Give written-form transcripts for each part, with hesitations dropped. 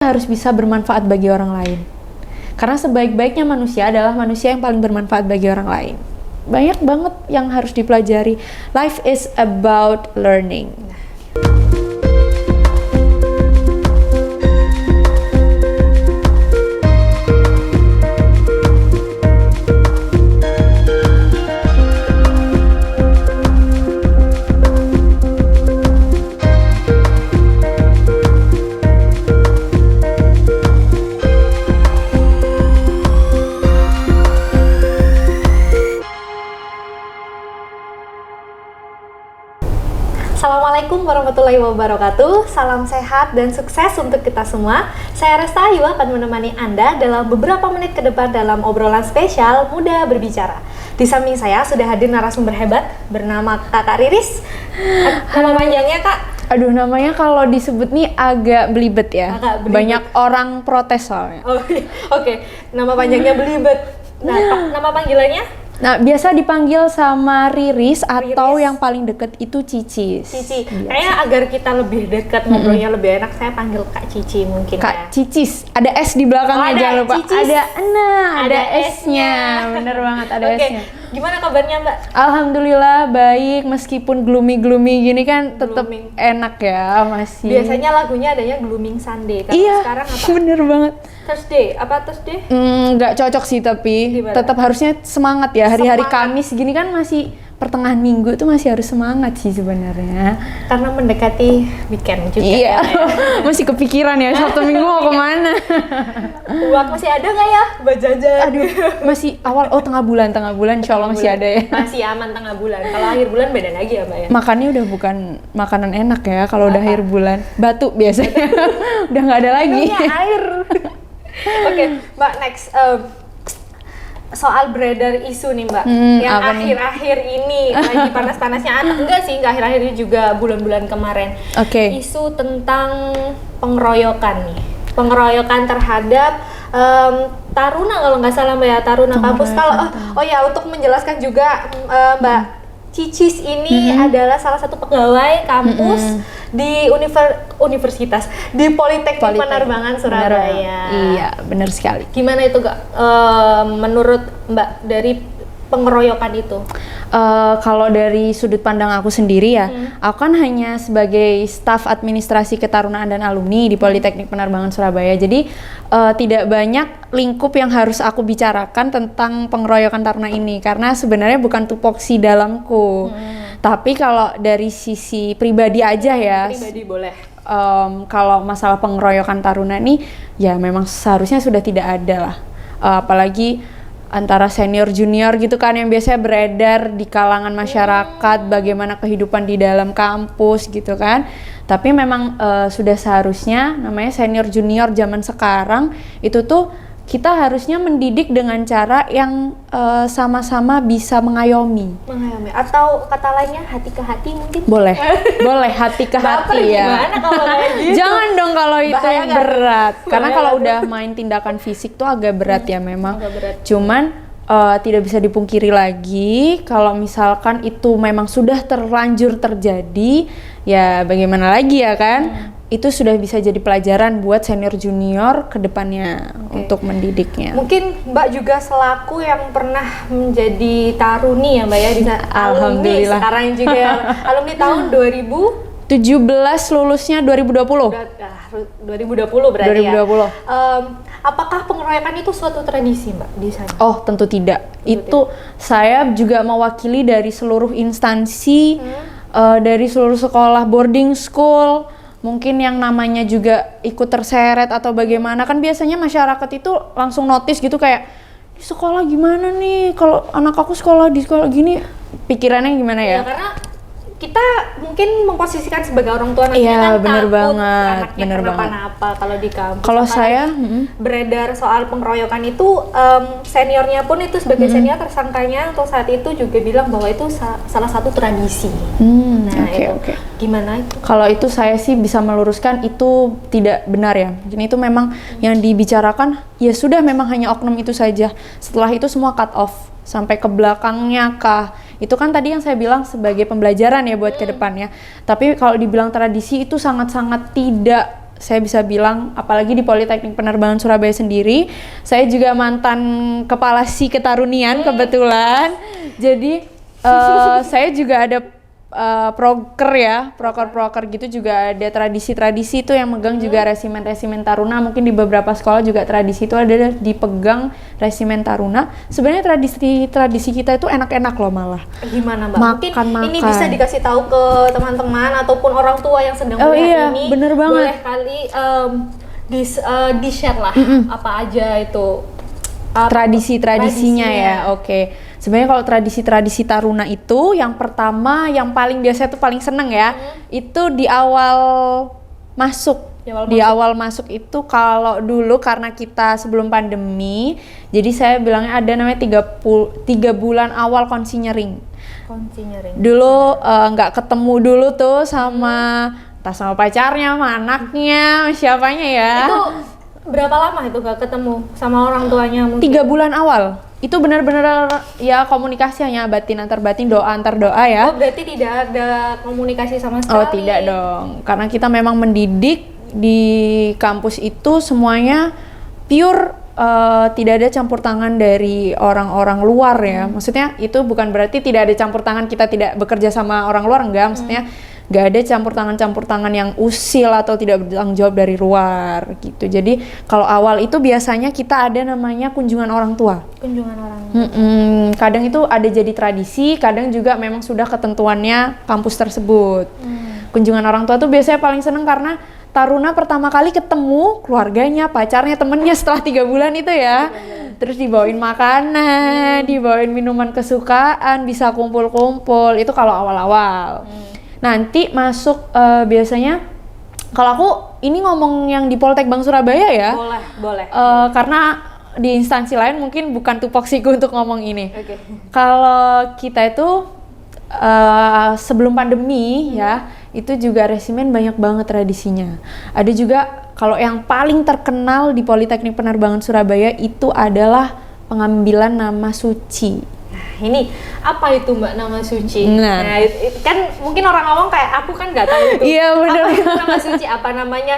harus bisa bermanfaat bagi orang lain. Karena sebaik-baiknya manusia adalah manusia yang paling bermanfaat bagi orang lain. Banyak banget yang harus dipelajari. Life is about learning. Assalamualaikum warahmatullahi wabarakatuh. Salam sehat dan sukses untuk kita semua. Saya Resta Ayu akan menemani Anda dalam beberapa menit ke depan dalam obrolan spesial Muda Berbicara. Di samping saya sudah hadir narasumber hebat bernama Kakak Riris. Nama panjangnya Kak? Aduh, namanya kalau disebut nih agak belibet ya. Belibet. Banyak orang protes soalnya. Oke. Nama panjangnya belibet. Nah, nama panggilannya? Nah, biasa dipanggil sama Riris atau yang paling deket itu Cicis. Cici. Kayaknya agar kita lebih dekat ngobrolnya lebih enak, saya panggil Kak Cici mungkin. Kak Cicis. Ada S di belakangnya, jangan lupa. Cicis. Ada S-nya. Bener banget, ada S-nya. Gimana kabarnya Mbak? Alhamdulillah baik, meskipun gloomy kan tetap enak ya masih. Biasanya lagunya adanya Glooming Sunday. Kalau iya, sekarang apa? Bener banget. Thursday, apa Thursday? Nggak cocok sih, tapi tetap harusnya semangat ya. Hari-hari Kamis gini kan masih pertengahan minggu tuh masih harus semangat sih sebenarnya. Karena mendekati weekend juga. Iya, masih kepikiran ya Sabtu Minggu mau kemana. Uang masih ada nggak ya buat jajan? Aduh, masih awal, tengah bulan insya Allah masih ada ya. Masih aman tengah bulan. Kalau akhir bulan beda lagi ya Mbak ya? Makannya udah bukan makanan enak ya kalau udah akhir bulan. Batu biasanya. Udah nggak ada lagi. Air. Oke, Mbak, next. Soal beredar isu nih Mbak, yang akhir-akhir ini lagi panas-panasnya, enggak sih, enggak akhir-akhir ini juga bulan-bulan kemarin. Isu tentang pengeroyokan nih, pengeroyokan terhadap taruna kalau nggak salah Mbak ya, taruna kampus. Kalau untuk menjelaskan juga Mbak Cicis ini adalah salah satu pegawai kampus di universitas di Politeknik Penerbangan Surabaya. Iya, benar sekali. Gimana itu menurut Mbak dari pengeroyokan itu? Kalau dari sudut pandang aku sendiri ya, aku kan hanya sebagai staf administrasi ketarunaan dan alumni di Politeknik Penerbangan Surabaya. Jadi tidak banyak lingkup yang harus aku bicarakan tentang pengeroyokan taruna ini, karena sebenarnya bukan tupoksi dalamku. Tapi kalau dari sisi pribadi aja ya. Pribadi boleh. Kalau masalah pengeroyokan taruna nih, ya memang seharusnya sudah tidak ada lah. Apalagi antara senior junior gitu kan yang biasanya beredar di kalangan masyarakat, bagaimana kehidupan di dalam kampus gitu kan. Tapi memang sudah seharusnya namanya senior junior zaman sekarang itu tuh kita harusnya mendidik dengan cara yang sama-sama bisa mengayomi. Atau kata lainnya hati ke hati mungkin? Boleh hati ke hati ya. Gimana kalau kayak gitu? Jangan dong kalau itu berat. Karena kalau tuh. udah main tindakan fisik tuh agak berat ya memang. Berat. Cuman tidak bisa dipungkiri lagi kalau misalkan itu memang sudah terlanjur terjadi, ya bagaimana lagi ya kan? Itu sudah bisa jadi pelajaran buat senior junior ke depannya untuk mendidiknya. Mungkin Mbak juga selaku yang pernah menjadi taruni ya Mbak ya, di Alhamdulillah. Sekarang juga alumni tahun 17 lulusnya 2020. 2020 berarti 2020. ya. Apakah pengeroyokan itu suatu tradisi Mbak di sana? Oh, tentu tidak. Saya juga mewakili dari seluruh instansi, dari seluruh sekolah boarding school. Mungkin yang namanya juga ikut terseret atau bagaimana, kan biasanya masyarakat itu langsung notice gitu kayak, di sekolah gimana nih, kalau anak aku sekolah di sekolah gini, pikirannya gimana ya? Karena kita mungkin memposisikan sebagai orang tua nanti kan bener takut banget. Anaknya bener kenapa-napa kalau di kampus. Kalau saya beredar soal pengeroyokan itu, seniornya pun itu sebagai senior tersangkanya untuk saat itu juga bilang bahwa itu salah satu tradisi. Gimana itu? Kalau itu saya sih bisa meluruskan itu tidak benar ya. Jadi itu memang yang dibicarakan ya sudah memang hanya oknum itu saja. Setelah itu semua cut off sampai ke belakangnya kah. Itu kan tadi yang saya bilang sebagai pembelajaran ya buat ke depannya. Tapi kalau dibilang tradisi itu sangat-sangat tidak saya bisa bilang, apalagi di Politeknik Penerbangan Surabaya sendiri, saya juga mantan kepala SI Ketarunian kebetulan. Jadi saya juga ada proker gitu, juga ada tradisi-tradisi itu yang megang juga resimen Taruna. Mungkin di beberapa sekolah juga tradisi itu ada dipegang resimen Taruna. Sebenarnya tradisi kita itu enak-enak loh malah. Gimana Mbak? Makan. Mungkin ini bisa dikasih tahu ke teman-teman ataupun orang tua yang sedang melihat ini. Bener banget. Boleh kali di-share lah apa aja itu tradisinya ya. Oke. Sebenarnya kalau tradisi Taruna itu yang pertama, yang paling biasa itu paling seneng ya, itu di awal masuk. Di awal masuk itu kalau dulu karena kita sebelum pandemi, jadi saya bilangnya ada namanya 3 bulan awal konsinyering. Dulu nggak ketemu dulu tuh sama entah sama pacarnya, sama anaknya, siapanya ya. Itu berapa lama itu gak ketemu sama orang tuanya mungkin? 3 bulan awal. Itu benar-benar ya komunikasi hanya batin antar batin, doa antar doa ya. Oh, berarti tidak ada komunikasi sama sekali? Oh, tidak dong. Karena kita memang mendidik di kampus itu semuanya pure, tidak ada campur tangan dari orang-orang luar ya. Maksudnya itu bukan berarti tidak ada campur tangan, kita tidak bekerja sama orang luar, enggak. Maksudnya nggak ada campur tangan yang usil atau tidak bertanggung jawab dari luar gitu. Jadi kalau awal itu biasanya kita ada namanya kunjungan orang tua. Kadang itu ada jadi tradisi, kadang juga memang sudah ketentuannya kampus tersebut. Kunjungan orang tua tuh biasanya paling seneng karena Taruna pertama kali ketemu keluarganya, pacarnya, temennya setelah 3 bulan itu ya. Terus dibawain makanan, dibawain minuman kesukaan, bisa kumpul-kumpul. Itu kalau awal-awal. Nanti masuk biasanya, kalau aku ini ngomong yang di Poltek Bank Surabaya ya. Boleh. Karena di instansi lain mungkin bukan tupoksiku untuk ngomong ini. Kalau kita itu sebelum pandemi ya, itu juga resimen banyak banget tradisinya. Ada juga kalau yang paling terkenal di Politeknik Penerbangan Surabaya itu adalah pengambilan nama suci. Ini apa itu Mbak nama suci? Nah kan mungkin orang ngomong kayak aku kan nggak tahu itu. Iya benar. Apa itu nama suci? Apa namanya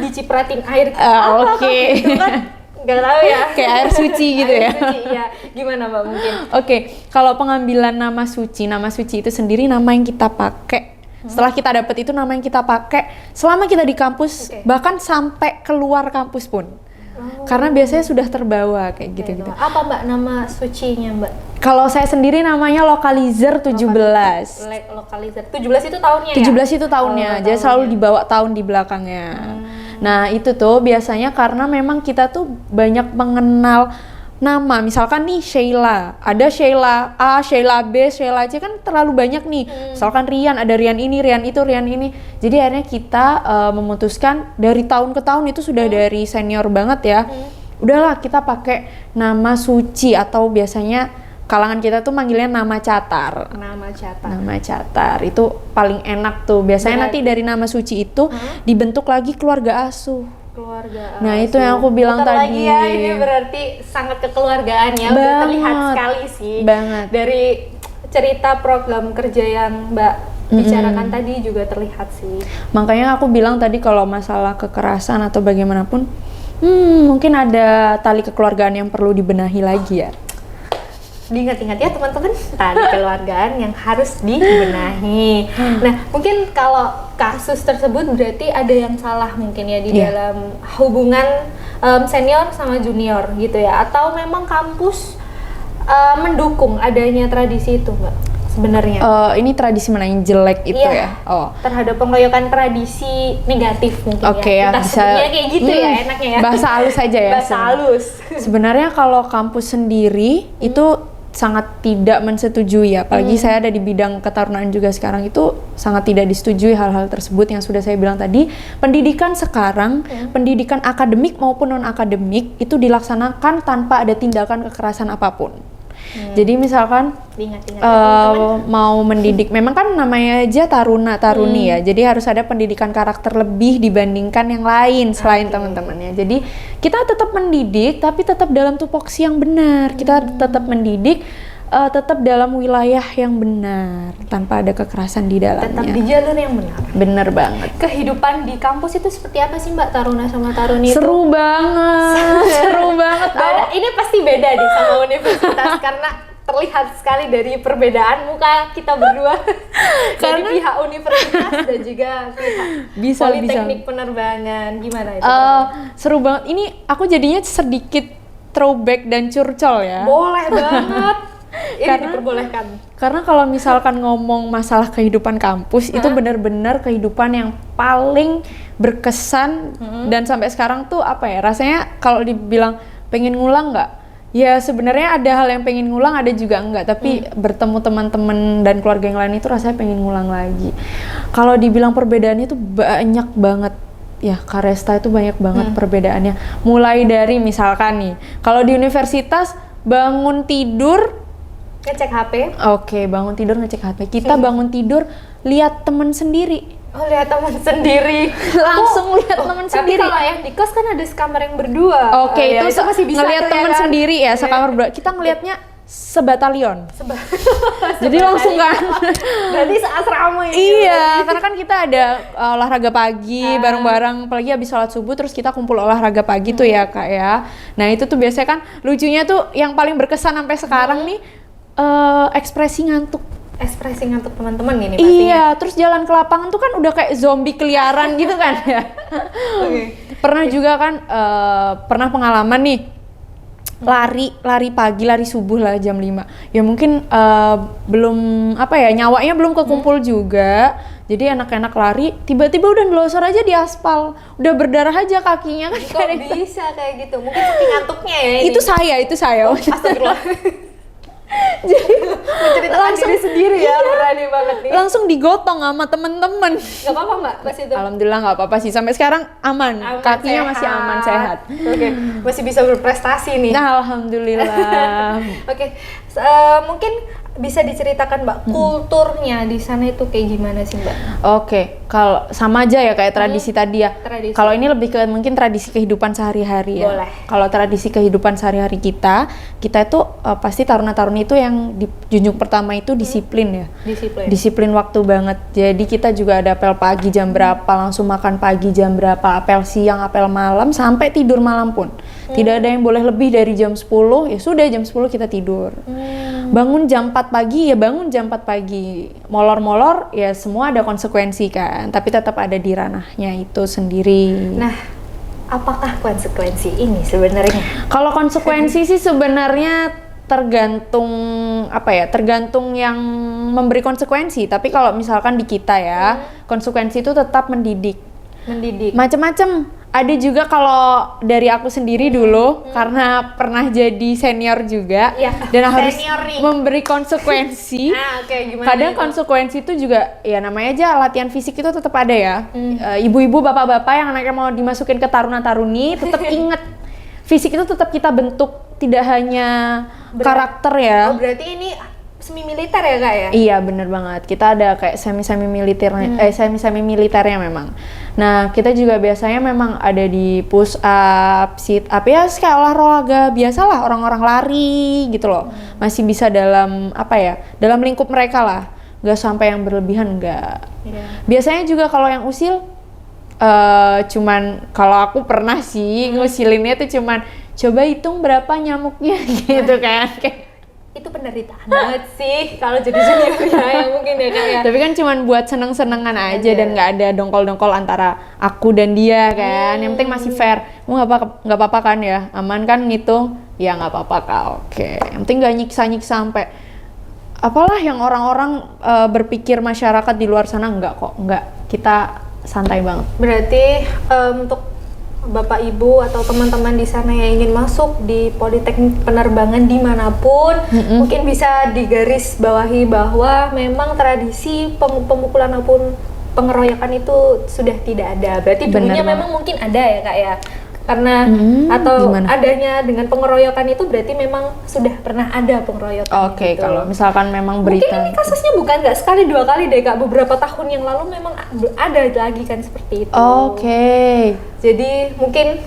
dicipratin air? Oke. Itu kan nggak tahu ya. Kayak air suci gitu ya. Air suci, ya. Gimana Mbak mungkin? Oke, kalau pengambilan nama suci itu sendiri nama yang kita pakai. Setelah kita dapat itu nama yang kita pakai selama kita di kampus, bahkan sampai keluar kampus pun. Karena biasanya sudah terbawa kayak gitu-gitu. Apa Mbak nama sucinya Mbak? Kalau saya sendiri namanya Lokalizer 17. Lokalizer 17 itu tahunnya 17 itu tahunnya, jadi selalu dibawa tahun di belakangnya. Nah itu tuh biasanya karena memang kita tuh banyak mengenal nama, misalkan nih Sheila, ada Sheila A, Sheila B, Sheila C, kan terlalu banyak nih. Misalkan Rian, ada Rian ini, Rian itu, Rian ini. Jadi akhirnya kita memutuskan dari tahun ke tahun itu sudah dari senior banget ya. Udahlah kita pakai nama suci atau biasanya kalangan kita tuh manggilnya nama catar. Nama catar itu paling enak tuh. Biasanya nanti dari nama suci itu dibentuk lagi keluarga asuh. Nah itu yang aku bilang tadi ya, ini berarti sangat kekeluargaan ya, udah terlihat sekali sih dari cerita program kerja yang Mbak bicarakan tadi juga terlihat sih. Makanya aku bilang tadi kalau masalah kekerasan atau bagaimanapun mungkin ada tali kekeluargaan yang perlu dibenahi lagi ya. Diingat-ingat ya teman-teman, tali keluargaan yang harus dibenahi. Nah mungkin kalau kasus tersebut berarti ada yang salah mungkin ya di dalam hubungan senior sama junior gitu ya, atau memang kampus mendukung adanya tradisi itu Mbak sebenarnya? Ini tradisi mana yang jelek itu ya? Terhadap pengeroyokan tradisi negatif mungkin ya. Kita sebutnya kayak gitu ya enaknya ya. Bahasa halus aja ya. Bahasa halus. Sebenarnya kalau kampus sendiri itu sangat tidak mensetujui ya, apalagi saya ada di bidang ketarunaan juga sekarang, itu sangat tidak disetujui hal-hal tersebut yang sudah saya bilang tadi. Pendidikan sekarang, pendidikan akademik maupun non-akademik itu dilaksanakan tanpa ada tindakan kekerasan apapun. Jadi misalkan mau mendidik, memang kan namanya aja taruna-taruni ya, jadi harus ada pendidikan karakter lebih dibandingkan yang lain selain teman-temannya. Jadi kita tetap mendidik tapi tetap dalam tupoksi yang benar. Kita tetap mendidik tetap dalam wilayah yang benar tanpa ada kekerasan di dalamnya. Tetap di jalur yang benar. Bener banget. Kehidupan di kampus itu seperti apa sih Mbak Taruna sama Taruni itu? Seru banget, seru banget. Ini pasti beda nih sama universitas karena terlihat sekali dari perbedaan muka kita berdua dari pihak universitas dan juga pihak Politeknik Penerbangan. Gimana itu? Seru banget. Ini aku jadinya sedikit throwback dan curcol ya. Boleh banget. Ini diperbolehkan. Karena kalau misalkan ngomong masalah kehidupan kampus itu benar-benar kehidupan yang paling berkesan dan sampai sekarang tuh apa ya, rasanya kalau dibilang pengen ngulang nggak? Ya sebenarnya ada hal yang pengen ngulang, ada juga enggak, tapi bertemu teman-teman dan keluarga yang lain itu rasanya pengen ngulang lagi. Kalau dibilang perbedaannya itu banyak banget. Ya, Karesta itu banyak banget perbedaannya. Mulai dari misalkan nih, kalau di universitas bangun tidur ngecek HP. Oke, bangun tidur ngecek HP. Kita bangun tidur lihat teman sendiri. Oh, lihat teman sendiri. Langsung lihat teman sendiri. Tapi kalau yang di kos kan ada sekamar yang berdua. Oke, itu masih bisa ngelihat teman sendiri ya, sekamar berdua. Kita ngelihatnya sebatalion. Jadi langsung kan. Berarti seasrama ya. Iya, karena kan kita ada olahraga pagi bareng-bareng, apalagi habis sholat subuh terus kita kumpul olahraga pagi tuh ya Kak ya. Nah itu tuh biasanya kan lucunya tuh yang paling berkesan sampai sekarang nih ekspresi ngantuk teman-teman ini pastinya. Iya, terus jalan ke lapangan tuh kan udah kayak zombie keliaran gitu kan ya. Pernah juga kan pernah pengalaman nih lari pagi, lari subuh lah jam 5. Ya mungkin belum apa ya, nyawanya belum kekumpul juga. Jadi anak-anak lari, tiba-tiba udah ngelosor aja di aspal, udah berdarah aja kakinya kan. Kok bisa kayak gitu? Mungkin saking ngantuknya ya ini. Itu saya. Astagfirullah. Jadi menceritakan diri sendiri ya, berani banget nih. Langsung digotong sama temen-temen. Gak apa-apa Mbak pas itu? Alhamdulillah gak apa-apa sih, sampai sekarang aman kakinya sehat. Masih aman, sehat. Oke, masih bisa berprestasi nih. Nah, alhamdulillah. Oke, mungkin bisa diceritakan Mbak, kulturnya di sana itu kayak gimana sih Mbak? Oke, kalau sama aja ya kayak tradisi tadi ya. Kalau ini lebih ke mungkin tradisi kehidupan sehari-hari ya. Boleh. Kalau tradisi kehidupan sehari-hari kita itu pasti taruna-taruni itu yang dijunjung pertama itu disiplin ya. Disiplin waktu banget. Jadi kita juga ada apel pagi jam berapa, langsung makan pagi jam berapa, apel siang, apel malam, sampai tidur malam pun. Tidak ada yang boleh lebih dari jam 10, ya sudah jam 10 kita tidur. Bangun jam 4 pagi, ya bangun jam 4 pagi. Molor-molor, ya semua ada konsekuensi kan. Tapi tetap ada di ranahnya itu sendiri. Nah, apakah konsekuensi ini sebenarnya? Kalau konsekuensi sih sebenarnya tergantung apa ya, tergantung yang memberi konsekuensi. Tapi kalau misalkan di kita ya, konsekuensi itu tetap mendidik. Macem-macem. Ada juga kalau dari aku sendiri dulu karena pernah jadi senior juga dan harus memberi konsekuensi. Kadang konsekuensi itu juga ya namanya aja latihan fisik itu tetap ada ya. Ibu-ibu, bapak-bapak yang anaknya mau dimasukin ke taruna-taruni tetap inget fisik itu tetap kita bentuk, tidak hanya karakter ya. Oh, berarti ini semi militer ya Kak ya? Iya bener banget, kita ada kayak semi militernya memang. Nah kita juga biasanya memang ada di push up, sit up ya kayak olahraga biasalah orang-orang lari gitu loh. Masih bisa dalam apa ya, dalam lingkup mereka lah, nggak sampai yang berlebihan nggak. Biasanya juga kalau yang usil cuman kalau aku pernah sih ngusilinnya tuh cuman coba hitung berapa nyamuknya gitu kan. Itu penderitaan banget sih kalau jadi juniornya yang mungkin ya Kak ya. Tapi kan cuman buat seneng-senengan aja dan nggak ada dongkol-dongkol antara aku dan dia kan. Yang penting masih fair. Nggak apa-apa kan ya, aman kan ngitung? Ya nggak apa-apa Kak. Oke. Yang penting nggak nyiksa-nyiksa sampai apalah yang orang-orang berpikir masyarakat di luar sana. Nggak kok, nggak. Kita santai banget. Berarti untuk Bapak Ibu atau teman-teman di sana yang ingin masuk di Politeknik Penerbangan dimanapun, mungkin bisa digaris bawahi bahwa memang tradisi pemukulan maupun pengeroyokan itu sudah tidak ada. Berarti dulunya memang mungkin ada ya Kak ya, karena atau gimana? Adanya dengan pengeroyokan itu berarti memang sudah pernah ada pengeroyokan. Oke, gitu. Kalau misalkan memang berita mungkin ini kasusnya bukan nggak sekali dua kali deh Kak, beberapa tahun yang lalu memang ada lagi kan seperti itu. Oke. Jadi mungkin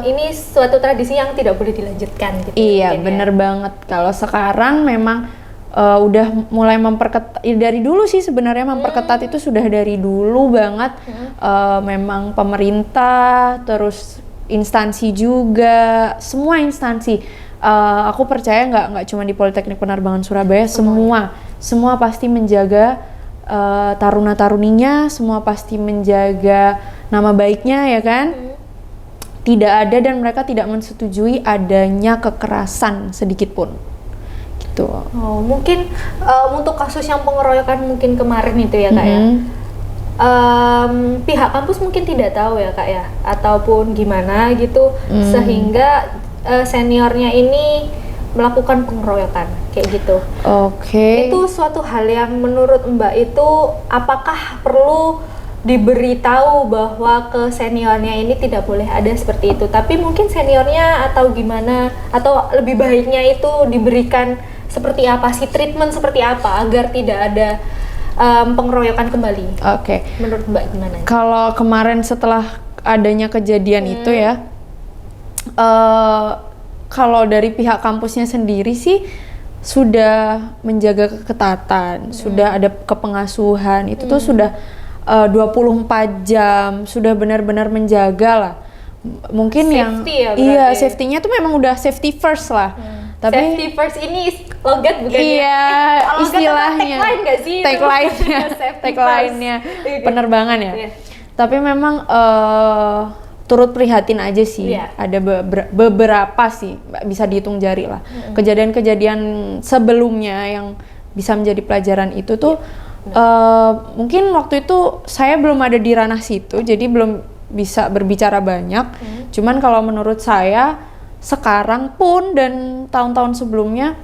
ini suatu tradisi yang tidak boleh dilanjutkan gitu. Iya, bener banget. Kalau sekarang memang udah mulai memperketat, dari dulu sih sebenarnya memperketat itu sudah dari dulu banget. Memang pemerintah, terus instansi juga, semua instansi. Aku percaya nggak cuma di Politeknik Penerbangan Surabaya, semua pasti menjaga taruna-taruninya, semua pasti menjaga nama baiknya, ya kan? Tidak ada dan mereka tidak menyetujui adanya kekerasan sedikit pun. Gitu. Oh, mungkin untuk kasus yang pengeroyokan mungkin kemarin itu ya Kak ya. Pihak kampus mungkin tidak tahu ya Kak ya, ataupun gimana gitu sehingga seniornya ini melakukan pengeroyokan kayak gitu. Oke. Itu suatu hal yang menurut Mbak itu apakah perlu diberitahu bahwa ke seniornya ini tidak boleh ada seperti itu, tapi mungkin seniornya atau gimana, atau lebih baiknya itu diberikan seperti apa sih, treatment seperti apa agar tidak ada pengeroyokan kembali. Oke. Menurut Mbak gimana? Kalau kemarin setelah adanya kejadian itu ya, kalau dari pihak kampusnya sendiri sih sudah menjaga keketatan, sudah ada kepengasuhan, itu tuh sudah 24 jam, sudah benar-benar menjaga lah. Mungkin safety yang ya, safety-nya tuh memang udah safety first lah. Tapi safety first ini logat bukan iya, ya? istilahnya. Tagline nggak sih? Tagline-nya penerbangan ya. Tapi memang turut prihatin aja sih. Ada beberapa sih, bisa dihitung jari lah. Kejadian-kejadian sebelumnya yang bisa menjadi pelajaran itu tuh mungkin waktu itu saya belum ada di ranah situ, jadi belum bisa berbicara banyak. Cuman kalau menurut saya sekarang pun dan tahun-tahun sebelumnya,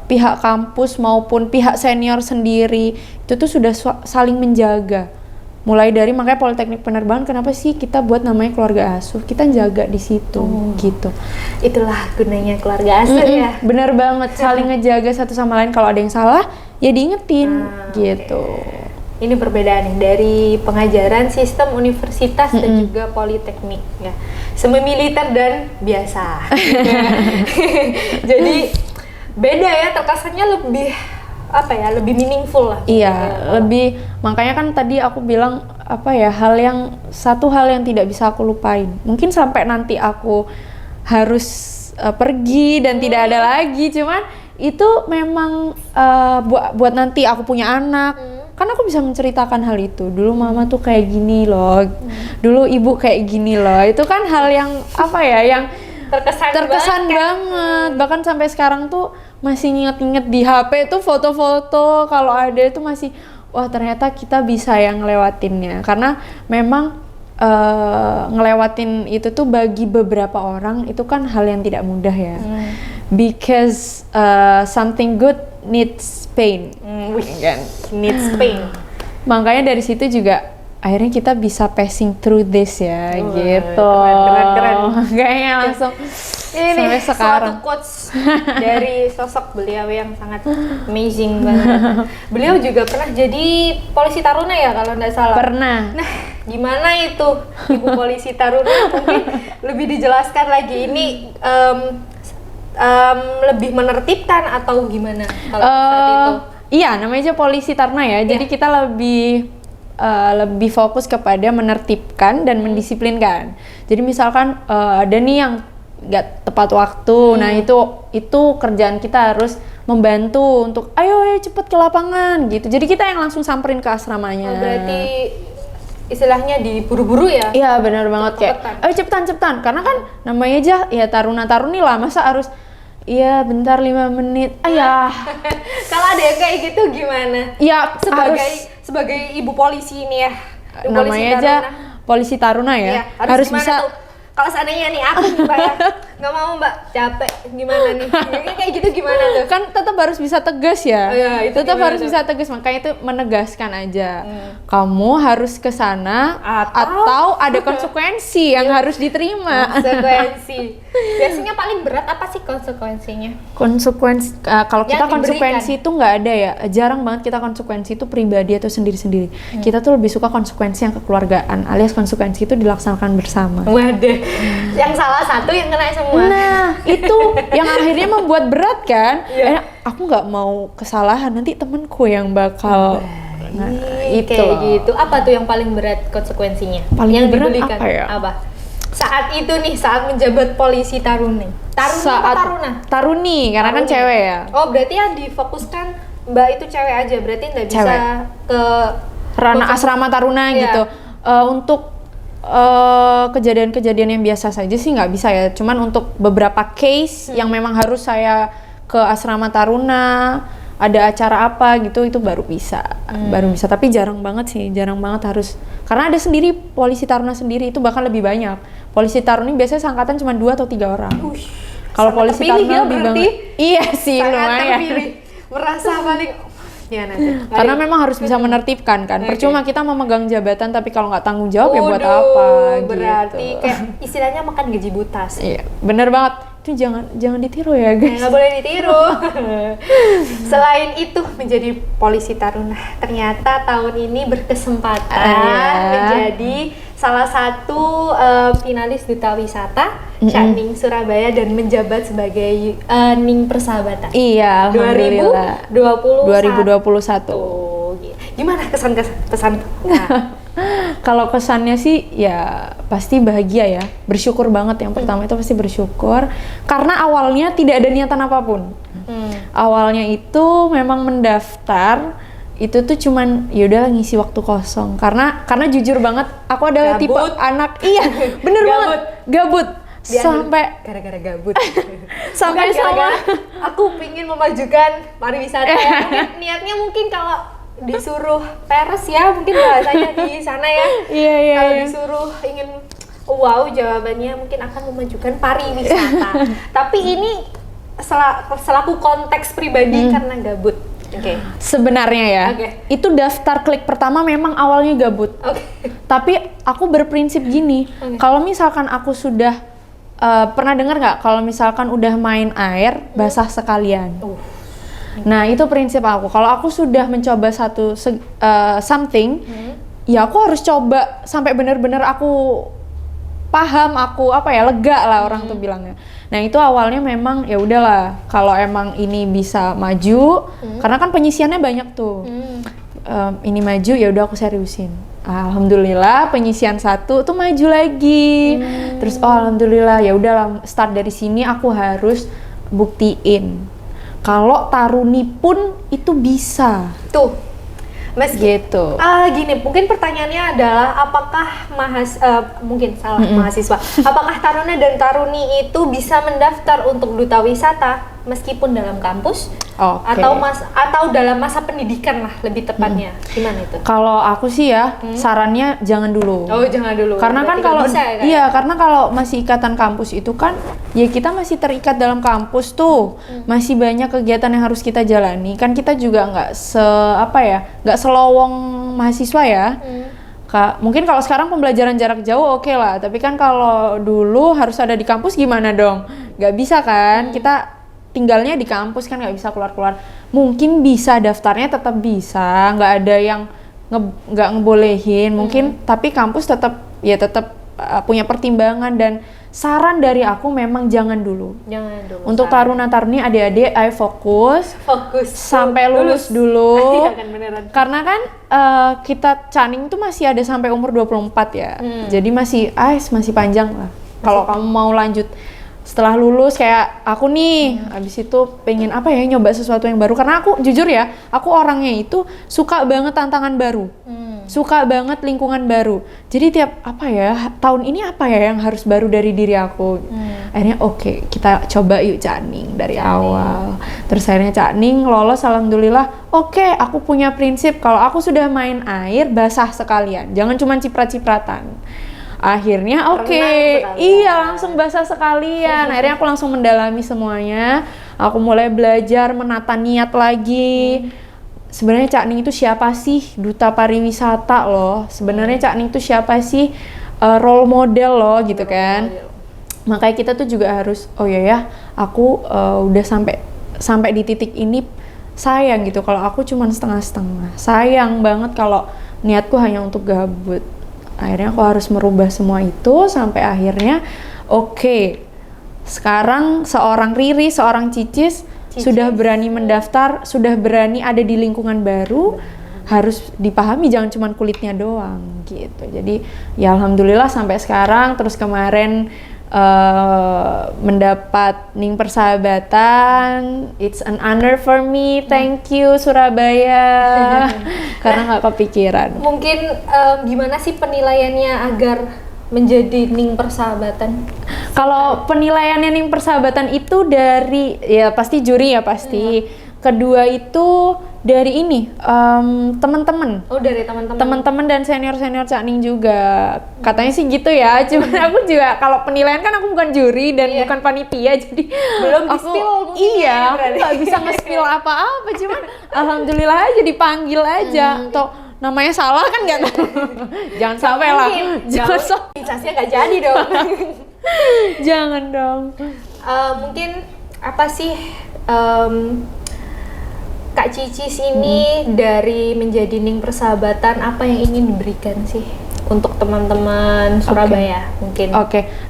pihak kampus maupun pihak senior sendiri itu tuh sudah saling menjaga. Mulai dari makanya Politeknik Penerbangan kenapa sih kita buat namanya keluarga asuh, kita jaga di situ gitu. Itulah gunanya keluarga asuh ya. Bener banget, saling ngejaga satu sama lain. Kalau ada yang salah ya diingetin gitu. Ini perbedaan nih dari pengajaran sistem universitas dan juga politeknik ya. Semi militer dan biasa. Jadi beda ya, terkesannya lebih apa ya, lebih meaningful lah. Iya, lebih, makanya kan tadi aku bilang apa ya, satu hal yang tidak bisa aku lupain. Mungkin sampai nanti aku harus pergi dan tidak ada lagi, cuman itu memang buat nanti aku punya anak, kan aku bisa menceritakan hal itu. Dulu mama tuh kayak gini loh, dulu ibu kayak gini loh. Itu kan hal yang apa ya, yang terkesan banget. Bahkan sampai sekarang tuh masih inget-inget di HP tuh foto-foto, kalau ada itu masih, wah ternyata kita bisa yang ngelewatinnya. Karena memang ngelewatin itu tuh bagi beberapa orang itu kan hal yang tidak mudah ya. Because something good needs pain. Needs pain. Makanya dari situ juga akhirnya kita bisa passing through this ya, gitu. Keren. Kayaknya langsung ini sampai sekarang. Suatu quotes dari sosok beliau yang sangat amazing banget. Beliau juga pernah jadi polisi taruna ya kalau nggak salah. Pernah. Nah, gimana itu Ibu Polisi Taruna? Mungkin lebih dijelaskan lagi ini lebih menertibkan atau gimana kalau seperti itu? Iya, namanya aja polisi taruna ya. Jadi kita lebih fokus kepada menertibkan dan mendisiplinkan. Jadi misalkan ada nih yang nggak tepat waktu, nah itu kerjaan kita harus membantu untuk ayo cepet ke lapangan gitu. Jadi kita yang langsung samperin ke asramanya. Berarti istilahnya diburu-buru ya? Iya benar banget, kayak ayo cepetan karena kan namanya aja ya taruna-taruni lah, masa harus iya bentar 5 menit ayah. Kalau ada yang kayak gitu gimana? Ya sebagai ibu polisi ini ya, namanya aja polisi taruna ya, iya, harus bisa tuh? Kalau seandainya nih aku nih Mbak ya, nggak mau Mbak, capek, gimana nih? Kayak gitu gimana tuh? Kan tetap harus bisa tegas ya, tetap harus bisa tegas, makanya itu menegaskan aja. Kamu harus ke sana atau ada konsekuensi yang harus diterima. Konsekuensi. Biasanya paling berat apa sih konsekuensinya? Konsekuensi, kalau kita konsekuensi itu nggak ada ya, jarang banget kita konsekuensi itu pribadi atau sendiri-sendiri. Kita tuh lebih suka konsekuensi yang kekeluargaan, alias konsekuensi itu dilaksanakan bersama. Waduh, Yang salah satu yang kena semua. Nah, itu yang akhirnya membuat berat kan? Aku nggak mau kesalahan, nanti temenku yang bakal. Nah, itu kayak gitu. Apa tuh yang paling berat konsekuensinya? Paling yang berat dibelikan? apa ya? Apa? Saat itu nih, saat menjabat polisi Taruni. Taruni apa Taruna? Taruni, karena kan cewek ya. Oh, berarti yang difokuskan Mbak itu cewek aja, berarti nggak bisa Cewek. ke Ranah asrama Taruna Iya. gitu. Untuk kejadian-kejadian yang biasa saja sih nggak bisa ya. Cuman untuk beberapa case yang memang harus saya ke asrama Taruna, ada acara apa gitu, itu baru bisa. Baru bisa, tapi jarang banget sih, jarang banget harus. Karena ada sendiri polisi Taruna sendiri, itu bahkan lebih banyak. Polisi Taruna biasanya seangkatan cuma 2 atau 3 orang. Kalau polisi Taruna lebih banget. Iya sih, lumayan. terpilih. Merasa paling ya nanti. Karena memang harus bisa menertibkan kan. Percuma kita memegang jabatan tapi kalau nggak tanggung jawab ya buat Waduh, apa berarti gitu. kayak istilahnya makan gaji buta sih. Iya, bener banget. Itu jangan ditiru ya guys. Nggak boleh ditiru. Selain itu menjadi polisi Taruna, ternyata tahun ini berkesempatan menjadi salah satu finalis Duta Wisata Cakning Surabaya dan menjabat sebagai Ning Persahabatan. Iya, alhamdulillah. 2021. Gimana pesan? Nah, Kalau kesannya sih ya pasti bahagia ya, bersyukur banget. Yang pertama itu pasti bersyukur karena awalnya tidak ada niatan apapun. Awalnya itu memang mendaftar itu tuh cuman yaudah ngisi waktu kosong karena jujur banget aku adalah tipe anak bener banget gabut. Sampai gara-gara gabut. sampai gara-gara aku pingin memajukan pariwisata. Mungkin niatnya mungkin kalau disuruh peres ya, mungkin bahasanya di sana ya. Iya. Kalau disuruh ingin wow, jawabannya mungkin akan memajukan pariwisata. Tapi ini selaku konteks pribadi karena gabut. Oke. Sebenarnya ya, itu daftar klik pertama memang awalnya gabut. Tapi aku berprinsip gini, kalau misalkan aku sudah pernah dengar nggak kalau misalkan udah main air basah sekalian. Nah itu prinsip aku. Kalau aku sudah mencoba something, ya aku harus coba sampai benar-benar aku paham, aku lega lah orang tuh bilangnya. Nah itu awalnya memang ya udahlah kalau emang ini bisa maju, karena kan penyisiannya banyak tuh. Ini maju ya udah aku seriusin. Alhamdulillah penyisian 1 tuh maju lagi. Terus alhamdulillah ya udah start dari sini aku harus buktiin kalau Taruni pun itu bisa. Tuh. Meski gitu. Gini, mungkin pertanyaannya adalah apakah mungkin salah mahasiswa. Apakah Taruna dan Taruni itu bisa mendaftar untuk duta wisata meskipun dalam kampus? Atau dalam masa pendidikan lah lebih tepatnya. Gimana itu? Kalau aku sih ya sarannya jangan dulu. Oh, jangan dulu. Karena kan kalau karena kalau masih ikatan kampus itu kan ya kita masih terikat dalam kampus tuh. Masih banyak kegiatan yang harus kita jalani. Kan kita juga nggak selowong mahasiswa ya. Mungkin kalau sekarang pembelajaran jarak jauh oke lah, tapi kan kalau dulu harus ada di kampus gimana dong? Nggak bisa kan? Kita tinggalnya di kampus kan nggak bisa keluar-keluar. Mungkin bisa daftarnya tetap bisa, nggak ada yang nggak ngebolehin. Mungkin tapi kampus tetap punya pertimbangan dan saran dari aku memang jangan dulu. Untuk taruna-taruni adik-adik ayo fokus sampai lulus dulu. Iya kan beneran. Karena kan kita Cakning tuh masih ada sampai umur 24 ya. Jadi masih panjang lah. Kalau kamu mau lanjut setelah lulus kayak aku nih, abis itu pengen nyoba sesuatu yang baru. Karena aku jujur ya, aku orangnya itu suka banget tantangan baru, suka banget lingkungan baru. Jadi tiap tahun ini apa ya yang harus baru dari diri aku. Akhirnya kita coba yuk Cakning dari awal. Terus akhirnya Cakning lolos alhamdulillah. Aku punya prinsip kalau aku sudah main air basah sekalian, jangan cuma ciprat-cipratan. Akhirnya langsung basah sekalian. Akhirnya aku langsung mendalami semuanya. Aku mulai belajar menata niat lagi. Sebenarnya Cakning itu siapa sih? Duta pariwisata loh. Sebenarnya Cakning itu siapa sih? Role model loh gitu kan. Makanya kita tuh juga harus aku udah sampai di titik ini, sayang gitu kalau aku cuman setengah-setengah. Sayang banget kalau niatku hanya untuk gabut. Akhirnya aku harus merubah semua itu sampai akhirnya oke, sekarang seorang Riri, seorang Cicis sudah berani mendaftar, sudah berani ada di lingkungan baru, harus dipahami jangan cuma kulitnya doang gitu. Jadi ya alhamdulillah sampai sekarang, terus kemarin mendapat Ning Persahabatan, it's an honor for me, thank you Surabaya. Karena nggak kepikiran. Mungkin gimana sih penilaiannya agar menjadi Ning Persahabatan? Kalau penilaiannya Ning Persahabatan itu dari ya pasti juri ya pasti. Kedua itu dari ini teman-teman. Oh, dari teman-teman. Teman-teman dan senior-senior Cak Ning juga. Katanya sih gitu ya. Cuman aku juga kalau penilaian kan aku bukan juri dan bukan panitia, jadi belum di-spill mungkin. Iya, aku nggak bisa nge-spill apa-apa. Cuman alhamdulillah aja dipanggil aja. Toh namanya salah kan nggak tahu. Jangan sampai lah. Jangan sampai. Instansinya nggak jadi dong. Jangan dong. Mungkin apa sih Kak Cicis ini dari menjadi Ning Persahabatan, apa yang ingin diberikan sih untuk teman-teman Surabaya mungkin?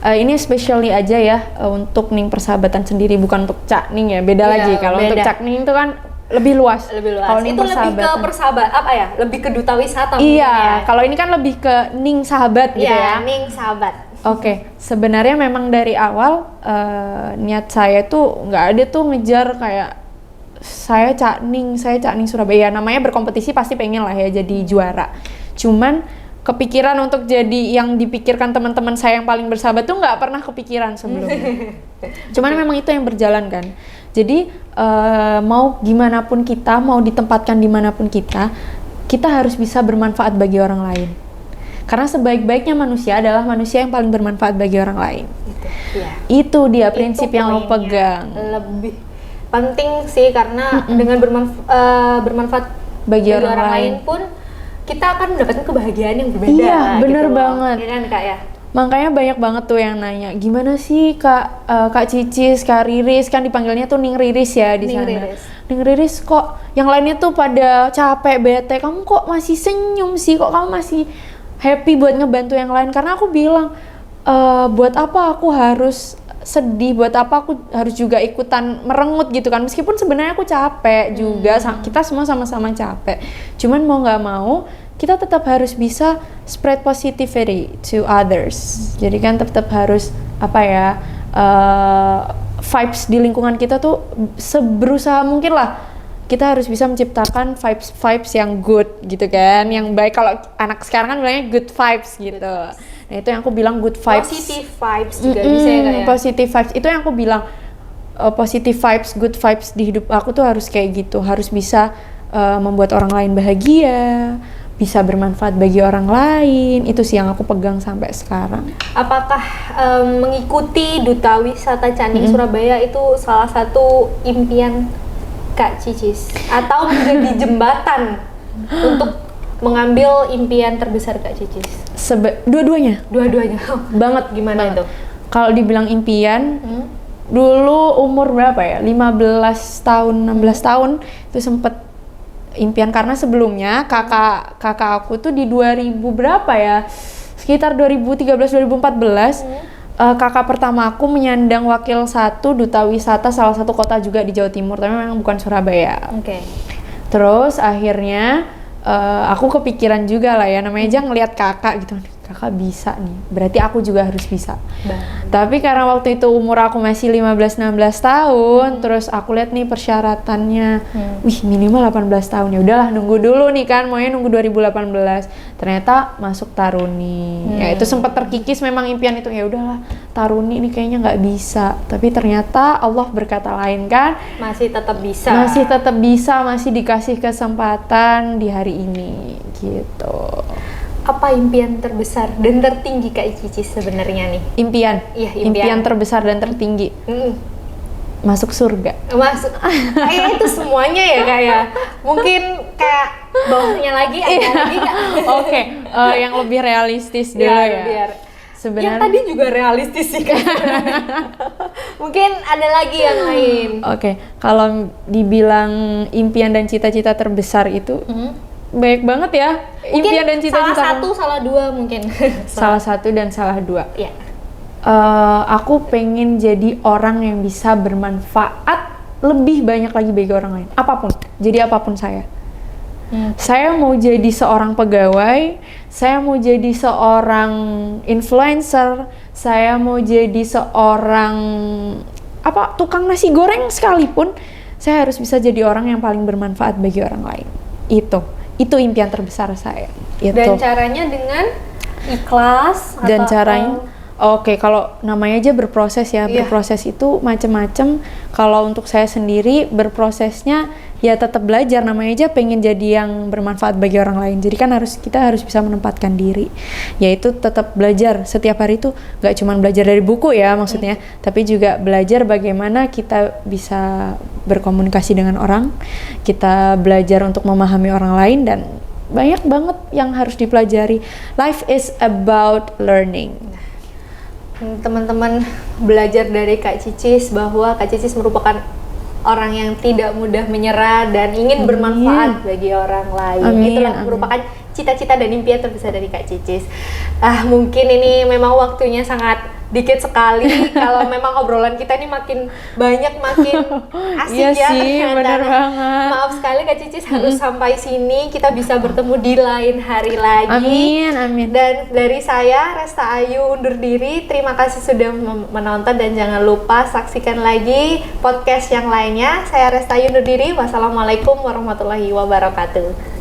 Ini especially aja ya untuk Ning Persahabatan sendiri, bukan untuk Cak Ning ya, beda lagi. Kalau untuk Cak Ning itu kan lebih luas. Kalau itu lebih ke persahabatan, apa ya? Lebih ke duta wisata. Iya, kalau ini kan lebih ke Ning Sahabat gitu ya. Ning Sahabat. Sebenarnya memang dari awal niat saya tuh nggak ada tuh ngejar kayak saya Cak Ning Surabaya. Namanya berkompetisi pasti pengen lah ya jadi juara. Cuman kepikiran untuk jadi yang dipikirkan teman-teman saya yang paling bersahabat tuh nggak pernah kepikiran sebelumnya. Cuman memang itu yang berjalan kan. Jadi mau gimana pun kita, mau ditempatkan dimanapun kita harus bisa bermanfaat bagi orang lain. Karena sebaik-baiknya manusia adalah manusia yang paling bermanfaat bagi orang lain. Itu dia prinsip yang lo pegang. Lebih penting sih karena dengan bermanfaat bagi orang lain pun kita akan mendapatkan kebahagiaan yang berbeda. Iya, bener gitu banget. Iya kan Kak ya? Makanya banyak banget tuh yang nanya, gimana sih Kak Cicis, Kak Riris, kan dipanggilnya tuh Ning Riris ya di sana. Ning Riris kok yang lainnya tuh pada capek, bete, kamu kok masih senyum sih, kok kamu masih happy buat ngebantu yang lain? Karena aku bilang, buat apa aku harus sedih, buat apa aku harus juga ikutan merengut gitu kan, meskipun sebenarnya aku capek juga, kita semua sama-sama capek, cuman mau nggak mau kita tetap harus bisa spread positivity to others. Jadi kan tetap harus vibes di lingkungan kita tuh seberusaha mungkin lah kita harus bisa menciptakan vibes yang good gitu kan, yang baik. Kalau anak sekarang kan bilangnya good vibes gitu. Nah itu yang aku bilang good vibes. Positive vibes juga bisa ya Kak ya? Positive vibes, itu yang aku bilang positive vibes, good vibes di hidup aku tuh harus kayak gitu. Harus bisa membuat orang lain bahagia, bisa bermanfaat bagi orang lain. Itu sih yang aku pegang sampai sekarang. Apakah mengikuti Duta Wisata Cak Ning Surabaya itu salah satu impian Kak Cicis? Atau menjadi jembatan untuk mengambil impian terbesar Kak Cicis? Dua-duanya. Dua-duanya. Banget. Gimana itu? Kalau dibilang impian, dulu umur berapa ya? 15 tahun, 16 tahun itu sempet impian, karena sebelumnya kakak aku tuh di 2000 berapa ya? Sekitar 2013-2014 kakak pertama aku menyandang wakil 1 duta wisata salah satu kota juga di Jawa Timur, tapi memang bukan Surabaya. Terus akhirnya aku kepikiran juga lah ya, namanya aja ngelihat kakak gitu, kakak bisa nih, berarti aku juga harus bisa. Tapi karena waktu itu umur aku masih 15-16 tahun, terus aku lihat nih persyaratannya, wih minimal 18 tahun, ya udahlah nunggu dulu nih kan, maunya nunggu 2018. Ternyata masuk Taruni, ya itu sempat terkikis memang impian itu, ya udahlah Taruni ini kayaknya nggak bisa. Tapi ternyata Allah berkata lain kan, masih tetap bisa, masih dikasih kesempatan di hari ini gitu. Apa impian terbesar dan tertinggi Kak Cicis sebenarnya nih? Impian? Iya, impian terbesar dan tertinggi. Masuk surga. Kayak itu semuanya ya Kak ya? Mungkin kayak bawahnya lagi, ada lagi Kak? Yang lebih realistis dulu ya. Sebenarnya yang tadi juga realistis sih Kak. Mungkin ada lagi yang lain. Kalau dibilang impian dan cita-cita terbesar itu, banyak banget ya impian dan cita-cita. Salah satu, salah dua mungkin. Salah satu dan salah dua. Iya. Aku pengen jadi orang yang bisa bermanfaat lebih banyak lagi bagi orang lain. Apapun, jadi apapun saya. Saya mau jadi seorang pegawai, saya mau jadi seorang influencer, saya mau jadi seorang tukang nasi goreng sekalipun, saya harus bisa jadi orang yang paling bermanfaat bagi orang lain. Itu impian terbesar saya. Dan caranya dengan ikhlas. Dan caranya Oke, kalau namanya aja berproses ya. Berproses itu macam-macam. Kalau untuk saya sendiri berprosesnya ya tetap belajar. Namanya aja pengen jadi yang bermanfaat bagi orang lain. Jadi kan kita harus bisa menempatkan diri. Yaitu tetap belajar setiap hari itu nggak cuma belajar dari buku ya maksudnya, tapi juga belajar bagaimana kita bisa berkomunikasi dengan orang. Kita belajar untuk memahami orang lain dan banyak banget yang harus dipelajari. Life is about learning. Teman-teman belajar dari Kak Cicis bahwa Kak Cicis merupakan orang yang tidak mudah menyerah dan ingin bermanfaat bagi orang lain. Itulah merupakan cita-cita dan impian terbesar dari Kak Cicis. Mungkin ini memang waktunya sangat dikit sekali. Kalau memang obrolan kita ini makin banyak makin asik iya ya. Sih, bener banget. Maaf sekali Kak Cicis harus sampai sini. Kita bisa bertemu di lain hari lagi. Amin. Dan dari saya Resta Ayu undur diri. Terima kasih sudah menonton dan jangan lupa saksikan lagi podcast yang lainnya. Saya Resta Ayu undur diri. Wassalamualaikum warahmatullahi wabarakatuh.